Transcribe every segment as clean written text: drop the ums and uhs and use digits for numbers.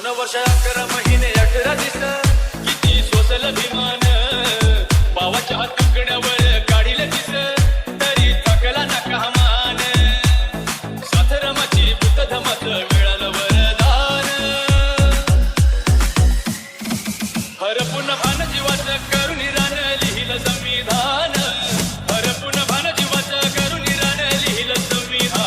वर्ष 11 महिने 18 दिस किती सोसल विमान पावाच्या तुकड्यावर काढील दिस तरी थकला नका मान साथरमाची बुद्धधमाच मिळालं वरदान हरपून भान जीवाचं करून रान लिहिलं संविधान हरपून भान जीवाचं करून रान लिहिलं संविधान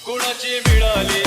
कुणाची मिळाली